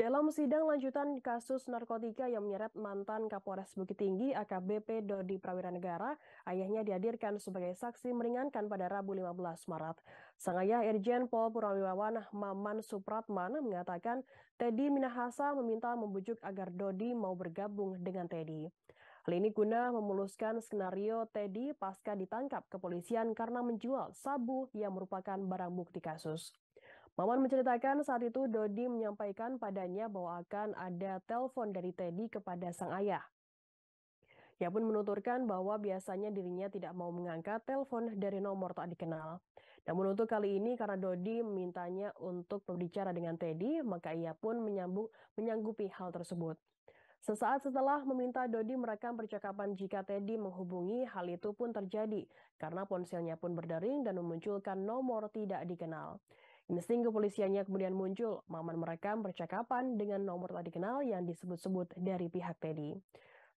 Dalam sidang lanjutan kasus narkotika yang menyeret mantan Kapolres Bukit Tinggi AKBP Dodi Prawiranegara, ayahnya dihadirkan sebagai saksi meringankan pada Rabu 15 Maret. Sang ayah Irjen Pol Purnawirawan Maman Supratman mengatakan Teddy Minahasa meminta membujuk agar Dodi mau bergabung dengan Teddy. Hal ini guna memuluskan skenario Teddy pasca ditangkap kepolisian karena menjual sabu yang merupakan barang bukti kasus. Maman menceritakan saat itu Dodi menyampaikan padanya bahwa akan ada telepon dari Teddy kepada sang ayah. Ia pun menuturkan bahwa biasanya dirinya tidak mau mengangkat telepon dari nomor tak dikenal. Namun untuk kali ini karena Dodi memintanya untuk berbicara dengan Teddy, maka ia pun menyanggupi hal tersebut. Sesaat setelah meminta Dodi merekam percakapan jika Teddy menghubungi, hal itu pun terjadi karena ponselnya pun berdering dan memunculkan nomor tidak dikenal. Insting kepolisiannya kemudian muncul, Maman merekam percakapan dengan nomor tak dikenal yang disebut-sebut dari pihak Teddy.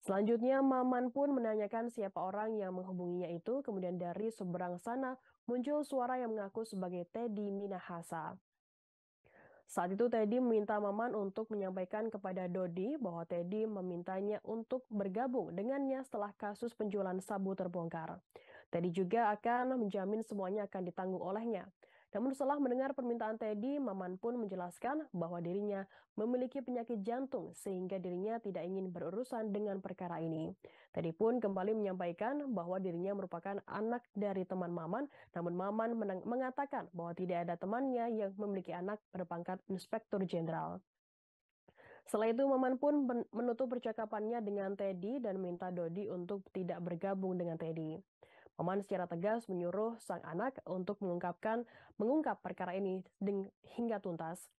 Selanjutnya, Maman pun menanyakan siapa orang yang menghubunginya itu, kemudian dari seberang sana muncul suara yang mengaku sebagai Teddy Minahasa. Saat itu Teddy meminta Maman untuk menyampaikan kepada Dodi bahwa Teddy memintanya untuk bergabung dengannya setelah kasus penjualan sabu terbongkar. Teddy juga akan menjamin semuanya akan ditanggung olehnya. Namun setelah mendengar permintaan Teddy, Maman pun menjelaskan bahwa dirinya memiliki penyakit jantung sehingga dirinya tidak ingin berurusan dengan perkara ini. Teddy pun kembali menyampaikan bahwa dirinya merupakan anak dari teman Maman, namun Maman mengatakan bahwa tidak ada temannya yang memiliki anak berpangkat Inspektur Jenderal. Setelah itu, Maman pun menutup percakapannya dengan Teddy dan minta Dodi untuk tidak bergabung dengan Teddy. Maman secara tegas menyuruh sang anak untuk mengungkap perkara ini hingga tuntas.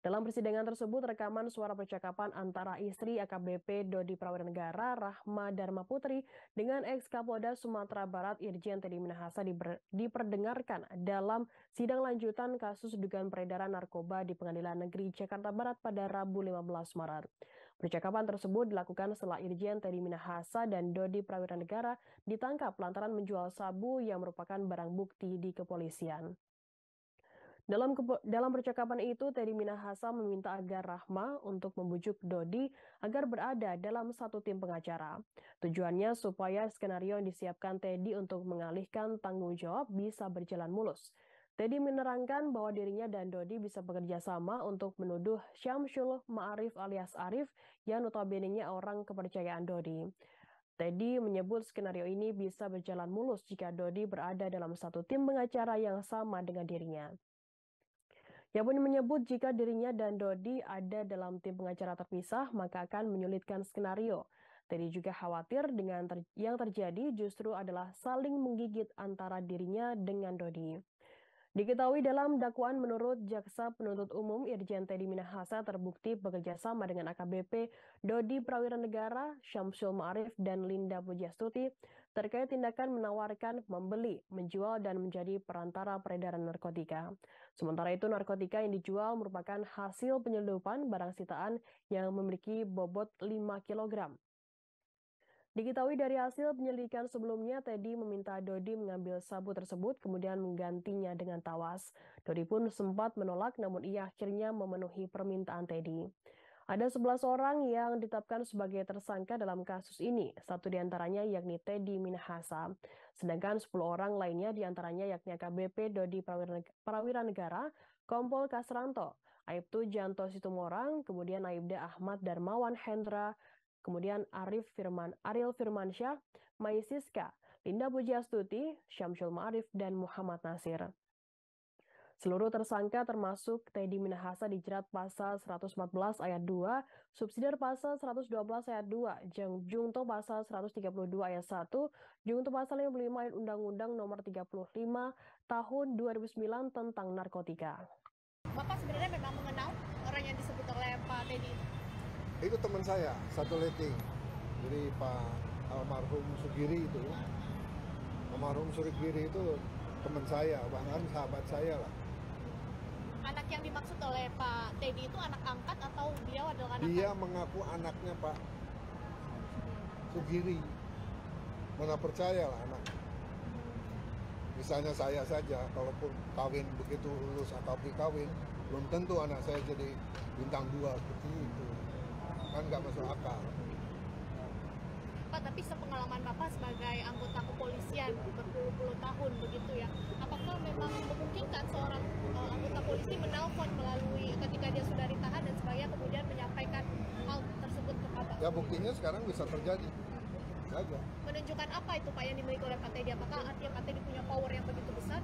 Dalam persidangan tersebut, rekaman suara percakapan antara istri AKBP Dodi Prawiranegara, Rahma Dharma Putri, dengan ex-Kapolda Sumatera Barat Irjen Teddy Minahasa diperdengarkan dalam sidang lanjutan kasus dugaan peredaran narkoba di Pengadilan Negeri Jakarta Barat pada Rabu 15 Maret. Percakapan tersebut dilakukan setelah Irjen Teddy Minahasa dan Dodi Prawiranegara ditangkap lantaran menjual sabu yang merupakan barang bukti di kepolisian. Dalam percakapan itu, Teddy Minahasa meminta agar Rahma untuk membujuk Dodi agar berada dalam satu tim pengacara. Tujuannya supaya skenario yang disiapkan Teddy untuk mengalihkan tanggung jawab bisa berjalan mulus. Teddy menerangkan bahwa dirinya dan Dodi bisa bekerja sama untuk menuduh Syamsul Ma'arif alias Arif yang notabene-nya orang kepercayaan Dodi. Teddy menyebut skenario ini bisa berjalan mulus jika Dodi berada dalam satu tim pengacara yang sama dengan dirinya. Ia pun menyebut jika dirinya dan Dodi ada dalam tim pengacara terpisah, maka akan menyulitkan skenario. Teddy juga khawatir dengan yang terjadi justru adalah saling menggigit antara dirinya dengan Dodi. Diketahui dalam dakwaan menurut Jaksa Penuntut Umum Irjen Teddy Minahasa terbukti bekerja sama dengan AKBP Dodi Prawiranegara, Syamsul Ma'arif, dan Linda Pujastuti terkait tindakan menawarkan, membeli, menjual, dan menjadi perantara peredaran narkotika. Sementara itu narkotika yang dijual merupakan hasil penyelundupan barang sitaan yang memiliki bobot 5 kg. Diketahui dari hasil penyelidikan sebelumnya, Teddy meminta Dodi mengambil sabu tersebut kemudian menggantinya dengan tawas. Dodi pun sempat menolak namun ia akhirnya memenuhi permintaan Teddy. Ada 11 orang yang ditetapkan sebagai tersangka dalam kasus ini, satu diantaranya yakni Teddy Minahasa. Sedangkan 10 orang lainnya diantaranya yakni AKBP Dodi Prawiranegara, Kompol Kasranto, Aibtu Janto Situmorang, kemudian Aibda Ahmad Darmawan Hendra, kemudian Ariel Firmansyah, Mai Siska, Linda Pujiastuti, Syamsul Ma'arif, dan Muhammad Nasir. Seluruh tersangka termasuk Teddy Minahasa dijerat pasal 114 ayat 2, subsidiar pasal 112 ayat 2, Jungto pasal 132 ayat 1, Jungto pasal 55 ayat Undang-Undang nomor 35 tahun 2009 tentang narkotika. Bapak sebenarnya memang mengenal orang yang disebut oleh Pak Teddy? Itu teman saya, satu letting. Jadi Pak almarhum Sugiri itu, almarhum Sugiri itu teman saya, bahkan sahabat saya lah. Anak yang dimaksud oleh Pak Teddy itu anak angkat atau dia adalah anak? Dia mengaku anaknya Pak Sugiri. Mana percaya lah anak. Misalnya saya saja, kalaupun kawin begitu lulus akabri kawin, belum tentu anak saya jadi bintang 2 seperti itu. Kan nggak masuk akal. Pak, tapi sepengalaman Bapak sebagai anggota kepolisian berpuluh-puluh tahun begitu ya, apakah memang memungkinkan seorang anggota polisi menelpon melalui ketika dia sudah ditahan dan sebagainya kemudian menyampaikan hal tersebut ke Bapak? Ya buktinya sekarang bisa terjadi. Saja. Menunjukkan apa itu Pak yang dimiliki oleh Pak Teddy? Apakah artinya Pak Teddy punya power yang begitu besar?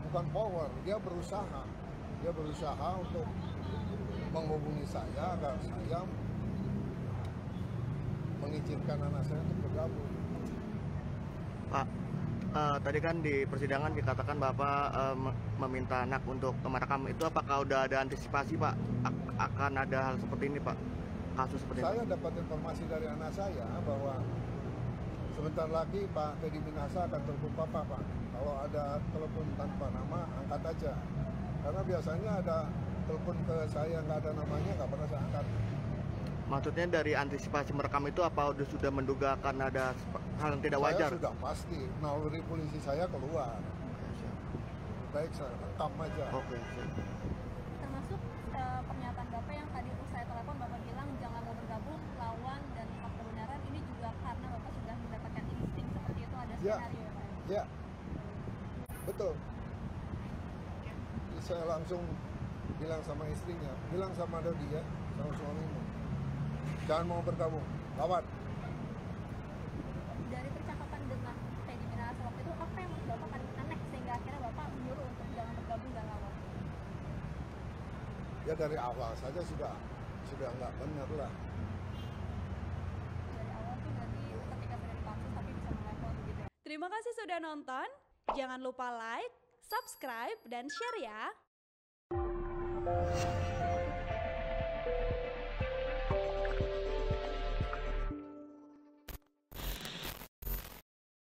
Bukan power, dia berusaha. Dia berusaha untuk menghubungi saya agar saya mengizinkan anak saya untuk bergabung. Pak, tadi kan di persidangan dikatakan Bapak meminta anak untuk merekam. Itu apakah udah ada antisipasi Pak akan ada hal seperti ini Pak? Kasus seperti Saya ini? dapat informasi dari anak saya bahwa sebentar lagi Pak Teddy Minahasa akan telepon Papa, Pak. Kalau ada telepon tanpa nama, angkat aja. Karena biasanya ada telepon ke saya nggak ada namanya, nggak pernah saya angkat. Maksudnya dari antisipasi merekam itu apa sudah menduga akan ada hal yang tidak wajar? Saya sudah pasti, naluri polisi saya keluar. Baik, saya rekam aja. Oke, siap. Termasuk pernyataan Bapak yang tadi saya telepon, Bapak bilang jangan mau bergabung, lawan dan hak kebenaran, ini juga karena Bapak sudah mendapatkan insting seperti itu, ada Ya. skenario ya Pak? Ya, betul. Jadi saya langsung bilang sama istrinya, bilang sama Dodi ya, sama suamimu, jangan mau bergabung, lawan. Dari percakapan dengan Teddy Minahasa waktu itu, apa yang menurut Bapak paling aneh sehingga akhirnya Bapak menyuruh untuk jangan bergabung dan lawan? Ya dari awal saja sudah nggak benar lah. Dari awal tuh berarti ketika sudah dipaksa tapi bisa menelpon begitu ya? Terima kasih sudah nonton. Jangan lupa like, subscribe, dan share ya.